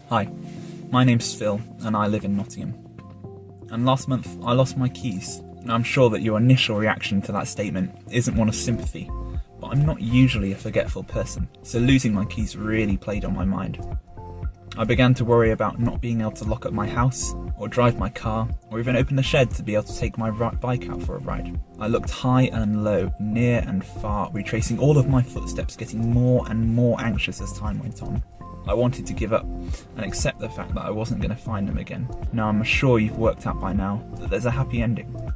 Hi, my name's Phil and I live in Nottingham. And last month I lost my keys. Now I'm sure that your initial reaction to that statement isn't one of sympathy, but I'm not usually a forgetful person, so losing my keys really played on my mind. I began to worry about not being able to lock up my house, or drive my car, or even open the shed to be able to take my bike out for a ride. I looked high and low, near and far, retracing all of my footsteps, getting more and more anxious as time went on. I wanted to give up and accept the fact that I wasn't going to find them again. Now I'm sure you've worked out by now that there's a happy ending.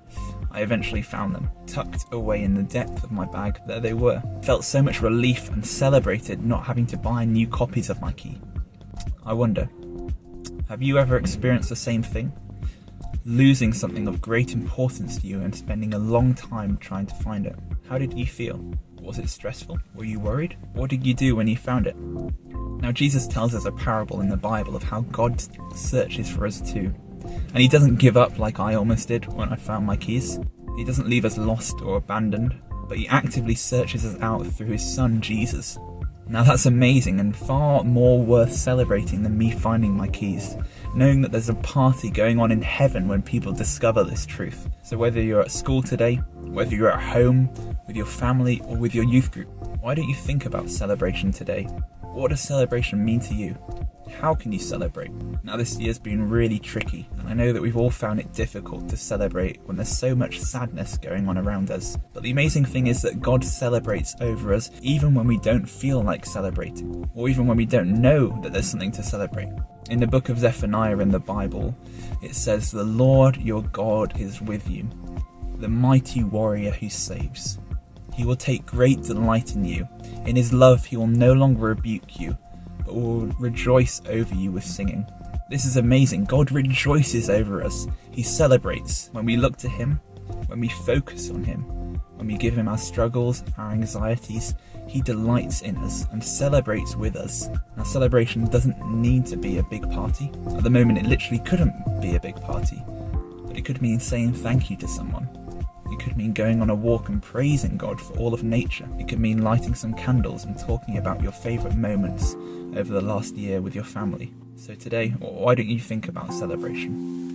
I eventually found them, tucked away in the depth of my bag. There they were. Felt so much relief and celebrated not having to buy new copies of my key. I wonder, have you ever experienced the same thing? Losing something of great importance to you and spending a long time trying to find it. How did you feel? Was it stressful? Were you worried? What did you do when you found it? Now Jesus tells us a parable in the Bible of how God searches for us too. And he doesn't give up like I almost did when I found my keys. He doesn't leave us lost or abandoned, but he actively searches us out through his son Jesus. Now that's amazing and far more worth celebrating than me finding my keys, knowing that there's a party going on in heaven when people discover this truth. So whether you're at school today, whether you're at home, with your family or with your youth group, why don't you think about celebration today? What does celebration mean to you? How can you celebrate? Now this year's been really tricky, and I know that we've all found it difficult to celebrate when there's so much sadness going on around us. But the amazing thing is that God celebrates over us even when we don't feel like celebrating, or even when we don't know that there's something to celebrate. In the book of Zephaniah in the Bible, it says, "The Lord your God is with you, the mighty warrior who saves. He will take great delight in you. In his love he will no longer rebuke you, but will rejoice over you with singing." This is amazing. God rejoices over us. He celebrates when we look to him, when we focus on him, when we give him our struggles, our anxieties. He delights in us and celebrates with us. Now celebration doesn't need to be a big party. At the moment it literally couldn't be a big party, but it could mean saying thank you to someone. It could mean going on a walk and praising God for all of nature. It could mean lighting some candles and talking about your favourite moments over the last year with your family. So today, why don't you think about celebration?